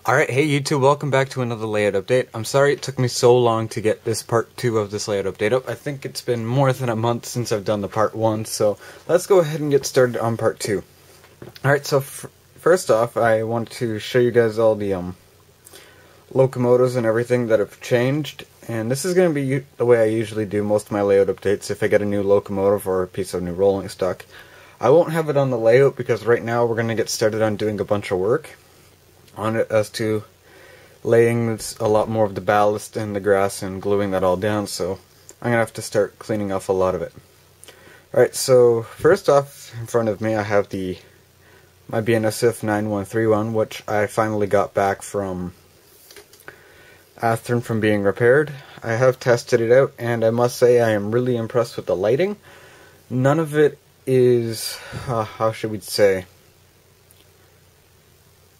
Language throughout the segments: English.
Alright, hey YouTube, welcome back to another layout update. I'm sorry it took me so long to get this part 2 of this layout update up. I think it's been more than a month since I've done the part 1, so let's go ahead and get started on part 2. Alright, so first off, I want to show you guys all the locomotives and everything that have changed. And this is going to be the way I usually do most of my layout updates if I get a new locomotive or a piece of new rolling stock. I won't have it on the layout because right now we're going to get started on doing a bunch of work on it as to laying a lot more of the ballast and the grass and gluing that all down, so I'm going to have to start cleaning off a lot of it. Alright, so first off in front of me I have my BNSF 9131, which I finally got back from Atherton from being repaired. I have tested it out and I must say I am really impressed with the lighting. None of it is, how should we say,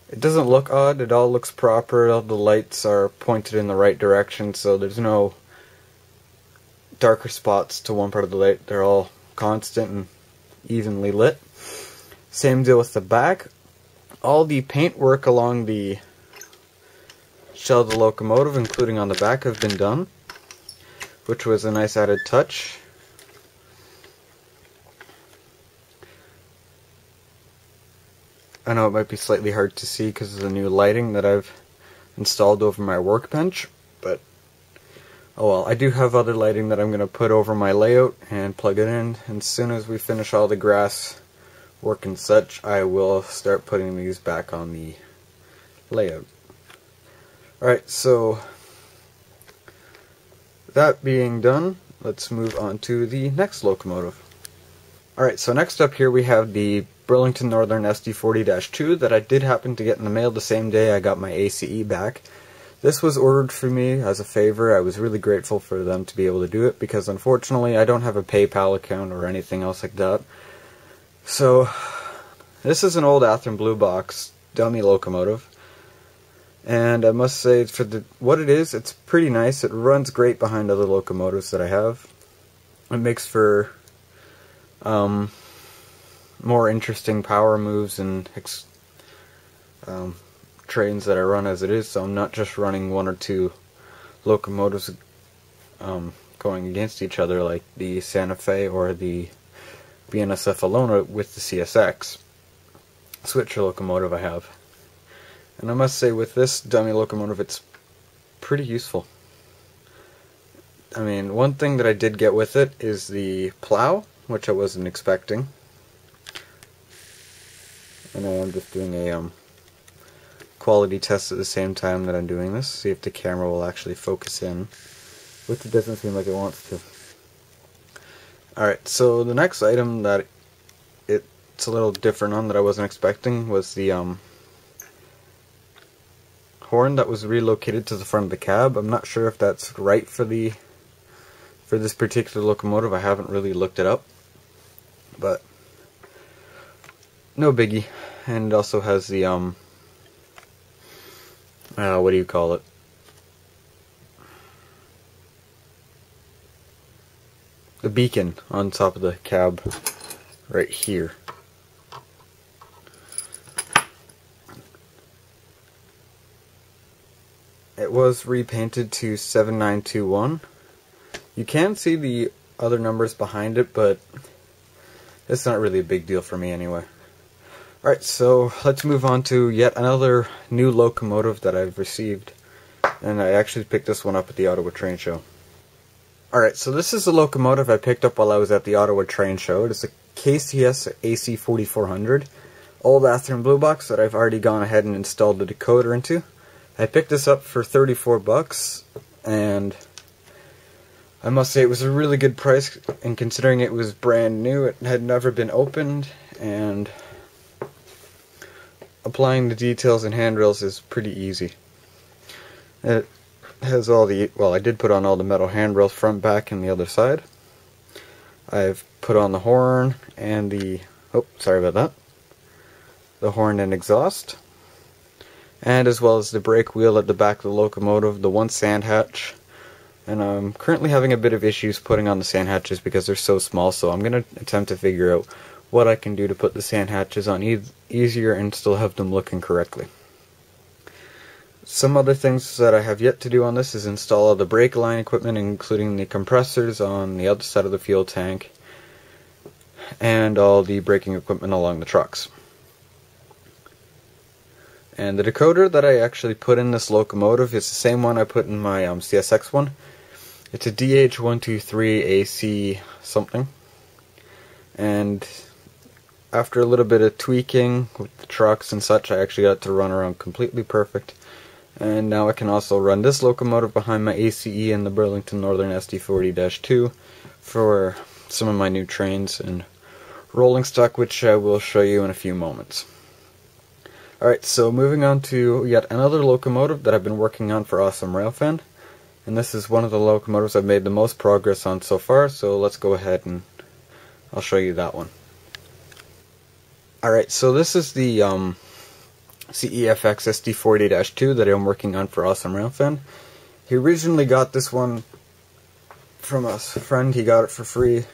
it doesn't look odd, it all looks proper, all the lights are pointed in the right direction, so there's no darker spots to one part of the light, they're all constant and evenly lit. Same deal with the back. All the paintwork along the shell of the locomotive, including on the back, have been done, which was a nice added touch. I know it might be slightly hard to see because of the new lighting that I've installed over my workbench, but oh well, I do have other lighting that I'm going to put over my layout and plug it in, and as soon as we finish all the grass work and such, I will start putting these back on the layout. Alright, so that being done, let's move on to the next locomotive. Alright, so next up here we have the Burlington Northern SD40-2 that I did happen to get in the mail the same day I got my ACE back. This was ordered for me as a favor. I was really grateful for them to be able to do it because unfortunately I don't have a PayPal account or anything else like that. So this is an old Atherton Blue Box dummy locomotive, and I must say for what it is, it's pretty nice. It runs great behind other locomotives that I have. It makes for more interesting power moves and trains that I run as it is, so I'm not just running one or two locomotives going against each other like the Santa Fe or the BNSF alone with the CSX switcher locomotive I have. And I must say with this dummy locomotive it's pretty useful. I mean, one thing that I did get with it is the plow, which I wasn't expecting. I know I'm just doing a quality test at the same time that I'm doing this, see if the camera will actually focus in, which it doesn't seem like it wants to. Alright, so the next item that it's a little different on that I wasn't expecting was the horn that was relocated to the front of the cab. I'm not sure if that's right for this particular locomotive. I haven't really looked it up, but no biggie. And it also has the what do you call it? The beacon on top of the cab right here. It was repainted to 7921. You can see the other numbers behind it, but it's not really a big deal for me anyway. Alright, so let's move on to yet another new locomotive that I've received. And I actually picked this one up at the Ottawa Train Show. Alright, so this is a locomotive I picked up while I was at the Ottawa Train Show. It is a KCS AC 4400, old Atherton Blue Box that I've already gone ahead and installed the decoder into. I picked this up for $34, and I must say it was a really good price, and considering it was brand new, it had never been opened, and applying the details and handrails is pretty easy. It has all the, well, I did put on all the metal handrails front, back, and the other side. I've put on the horn and the, oh, sorry about that, the horn and exhaust, and as well as the brake wheel at the back of the locomotive, the one sand hatch, and I'm currently having a bit of issues putting on the sand hatches because they're so small, so I'm going to attempt to figure out what I can do to put the sand hatches on easier and still have them looking correctly. Some other things that I have yet to do on this is install all the brake line equipment, including the compressors on the other side of the fuel tank, and all the braking equipment along the trucks. And the decoder that I actually put in this locomotive is the same one I put in my CSX one. It's a DH123AC something. And after a little bit of tweaking with the trucks and such, I actually got it to run around completely perfect. And now I can also run this locomotive behind my ACE in the Burlington Northern SD40-2 for some of my new trains and rolling stock, which I will show you in a few moments. Alright, so moving on to yet another locomotive that I've been working on for Awesome Railfan. And this is one of the locomotives I've made the most progress on so far, so let's go ahead and I'll show you that one. Alright, so this is the CEFX SD40-2 that I'm working on for Awesome Railfan. He originally got this one from a friend, he got it for free,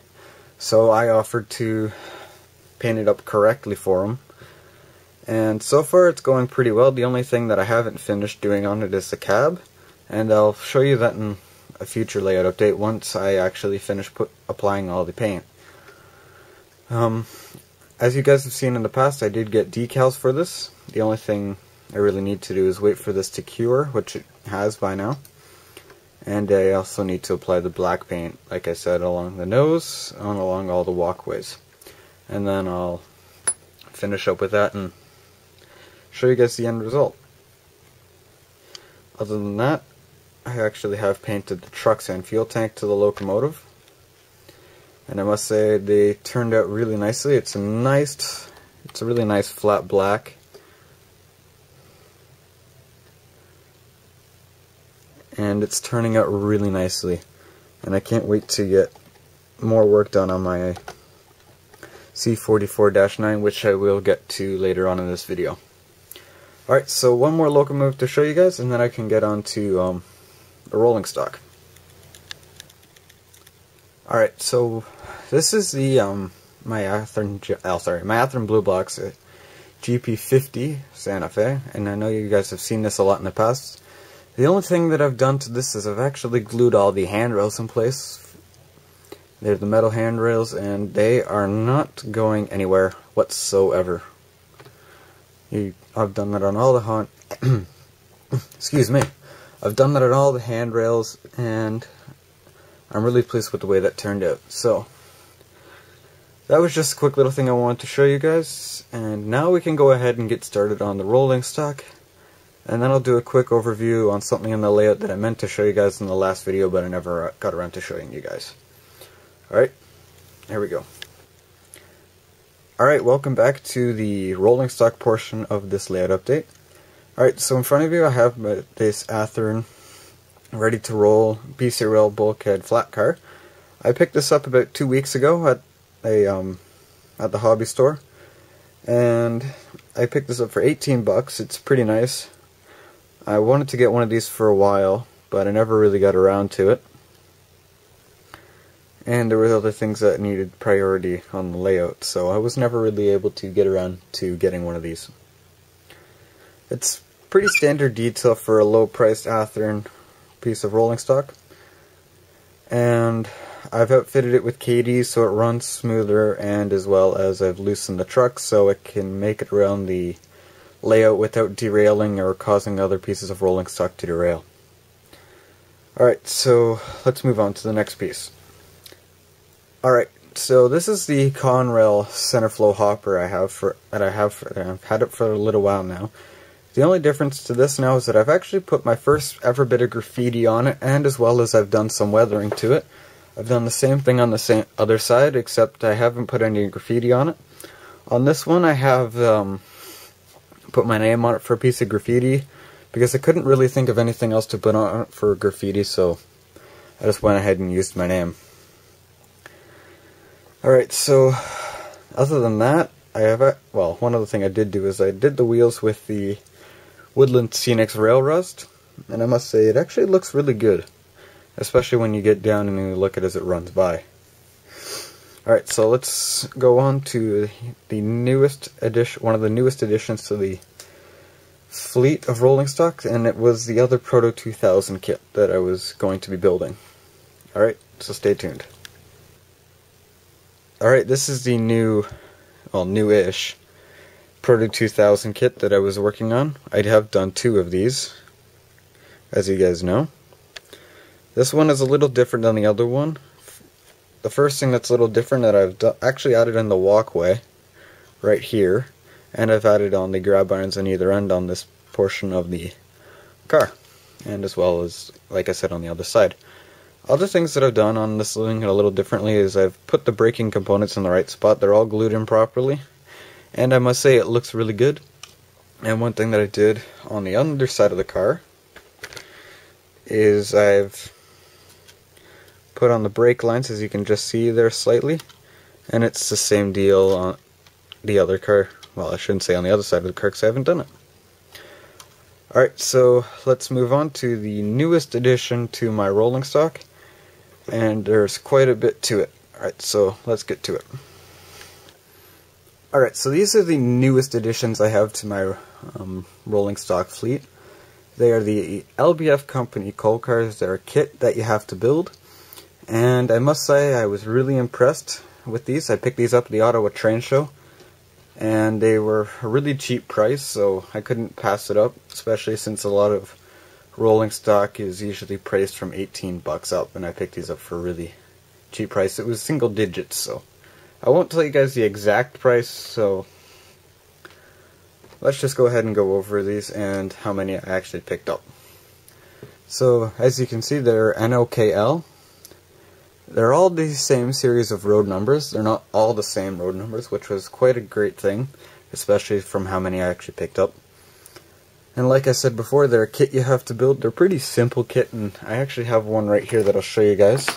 so I offered to paint it up correctly for him. And so far it's going pretty well. The only thing that I haven't finished doing on it is the cab, and I'll show you that in a future layout update once I actually finish applying all the paint. As you guys have seen in the past, I did get decals for this. The only thing I really need to do is wait for this to cure, which it has by now. And I also need to apply the black paint, like I said, along the nose and along all the walkways. And then I'll finish up with that and show you guys the end result. Other than that, I actually have painted the trucks and fuel tank to the locomotive. And I must say they turned out really nicely. It's a really nice flat black. And it's turning out really nicely. And I can't wait to get more work done on my C44-9, which I will get to later on in this video. Alright, so one more locomotive to show you guys, and then I can get on to the rolling stock. Alright, so this is the my Athearn Blue Box GP50 Santa Fe, and I know you guys have seen this a lot in the past. The only thing that I've done to this is I've actually glued all the handrails in place. They're the metal handrails, and they are not going anywhere whatsoever. I've done that on all the excuse me. I've done that on all the handrails, and I'm really pleased with the way that turned out. So that was just a quick little thing I wanted to show you guys, and now we can go ahead and get started on the rolling stock. And then I'll do a quick overview on something in the layout that I meant to show you guys in the last video, but I never got around to showing you guys. Alright, here we go. Alright, welcome back to the rolling stock portion of this layout update. Alright, so in front of you I have this Athearn ready to roll PC rail bulkhead flat car. I picked this up about 2 weeks ago at the hobby store, and I picked this up for 18 bucks. It's pretty nice. I wanted to get one of these for a while, but I never really got around to it. And there were other things that needed priority on the layout, so I was never really able to get around to getting one of these. It's pretty standard detail for a low-priced Athearn piece of rolling stock. And I've outfitted it with KD so it runs smoother, and as well as I've loosened the truck so it can make it around the layout without derailing or causing other pieces of rolling stock to derail. Alright, so let's move on to the next piece. Alright, so this is the Conrail center flow hopper I've had it for a little while now. The only difference to this now is that I've actually put my first ever bit of graffiti on it, and as well as I've done some weathering to it. I've done the same thing on the other side, except I haven't put any graffiti on it. On this one I have put my name on it for a piece of graffiti, because I couldn't really think of anything else to put on it for graffiti, so I just went ahead and used my name. Alright, so other than that, one other thing I did do is I did the wheels with the Woodland Scenics Rail Rust, and I must say it actually looks really good, especially when you get down and you look at it as it runs by. Alright, so let's go on to the newest addition, one of the newest additions to the fleet of rolling stock, and it was the other Proto 2000 kit that I was going to be building. Alright, so stay tuned. Alright, this is the newish Proto 2000 kit that I was working on. I have done 2 of these, as you guys know. This one is a little different than the other one. The first thing that's a little different that I've actually added in the walkway, right here, and I've added on the grab irons on either end on this portion of the car, and as well as, like I said, on the other side. Other things that I've done on this thing a little differently is I've put the braking components in the right spot. They're all glued in properly, and I must say it looks really good. And one thing that I did on the underside of the car is I've put on the brake lines, as you can just see there slightly, and it's the same deal on the other car. Well, I shouldn't say on the other side of the car because I haven't done it. Alright, so let's move on to the newest addition to my rolling stock, and there's quite a bit to it. Alright, so let's get to it. Alright, so these are the newest additions I have to my rolling stock fleet. They are the LBF company coal cars. They're a kit that you have to build. And I must say I was really impressed with these. I picked these up at the Ottawa train show, and they were a really cheap price, so I couldn't pass it up, especially since a lot of rolling stock is usually priced from $18 up, and I picked these up for a really cheap price. It was single digits, so I won't tell you guys the exact price, so let's just go ahead and go over these and how many I actually picked up. So as you can see, they're NOKL. They're all the same series of road numbers. They're not all the same road numbers, which was quite a great thing, especially from how many I actually picked up. And like I said before, they're a kit you have to build. They're a pretty simple kit, and I actually have one right here that I'll show you guys.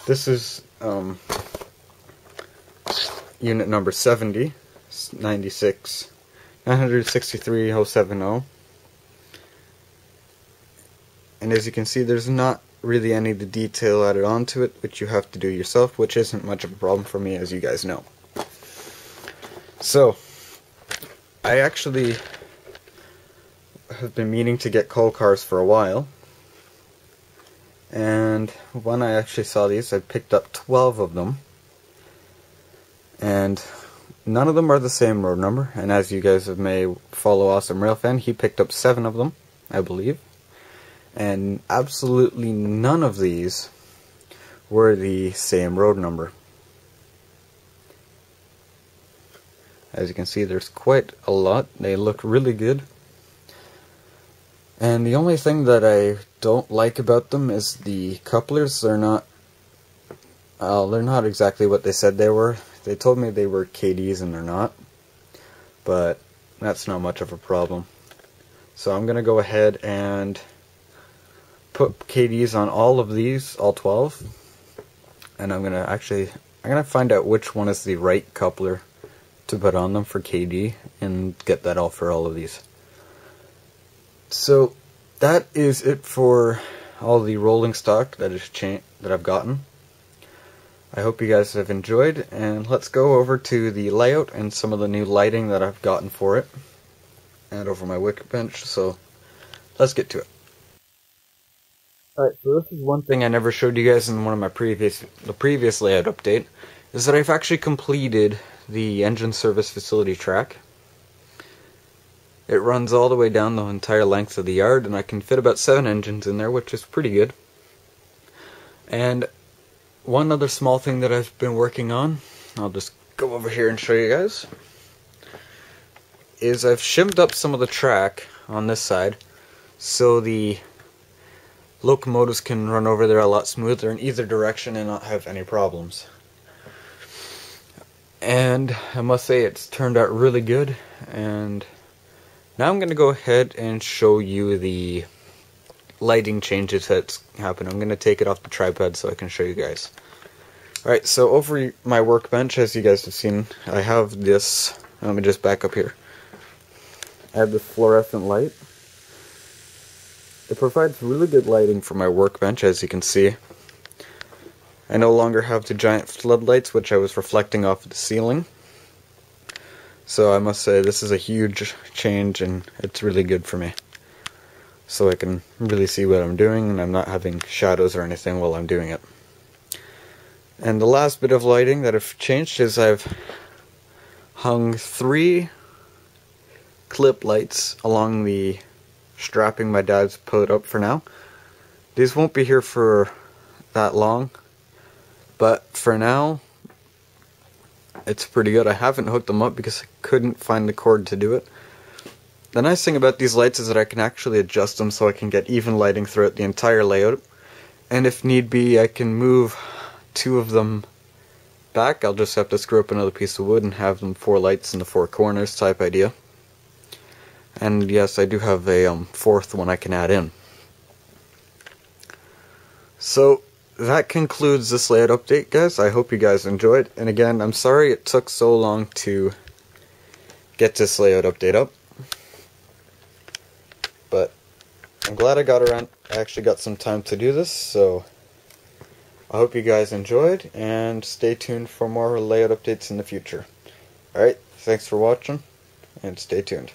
This is unit number 70, 96, 963.070. And as you can see, there's not really any of the detail added onto it, which you have to do yourself, which isn't much of a problem for me, as you guys know. So, I actually have been meaning to get coal cars for a while, and when I actually saw these, I picked up 12 of them, and none of them are the same road number, and as you guys may follow Awesome Rail Fan, he picked up 7 of them, I believe. And absolutely none of these were the same road number. As you can see, there's quite a lot. They look really good. And the only thing that I don't like about them is the couplers. They're not exactly what they said they were. They told me they were KDs and they're not. But that's not much of a problem. So I'm going to go ahead and put KDs on all of these, all 12, and I'm gonna find out which one is the right coupler to put on them for KD and get that all for all of these. So that is it for all the rolling stock that I've gotten. I hope you guys have enjoyed, and let's go over to the layout and some of the new lighting that I've gotten for it, and over my workbench. So let's get to it. Alright, so this is one thing I never showed you guys in one of my previous layout update, is that I've actually completed the engine service facility track. It runs all the way down the entire length of the yard, and I can fit about 7 engines in there, which is pretty good. And one other small thing that I've been working on, I'll just go over here and show you guys, is I've shimmed up some of the track on this side, so the locomotives can run over there a lot smoother in either direction and not have any problems. And I must say it's turned out really good, and now I'm going to go ahead and show you the lighting changes that's happened. I'm going to take it off the tripod so I can show you guys. Alright, so over my workbench, as you guys have seen, I have this, let me just back up here. I have this fluorescent light. It provides really good lighting for my workbench, as you can see. I no longer have the giant floodlights, which I was reflecting off the ceiling. So I must say this is a huge change, and it's really good for me. So I can really see what I'm doing, and I'm not having shadows or anything while I'm doing it. And the last bit of lighting that I've changed is I've hung 3 clip lights along the strapping my dad's put up for now. These won't be here for that long, but for now it's pretty good. I haven't hooked them up because I couldn't find the cord to do it. The nice thing about these lights is that I can actually adjust them so I can get even lighting throughout the entire layout, and if need be I can move 2 of them back. I'll just have to screw up another piece of wood and have them 4 lights in the 4 corners type idea. And yes, I do have a 4th one I can add in. So that concludes this layout update, guys. I hope you guys enjoyed, and again, I'm sorry it took so long to get this layout update up, but I'm glad I got around. I actually got some time to do this, so I hope you guys enjoyed, and stay tuned for more layout updates in the future. Alright, thanks for watching, and stay tuned.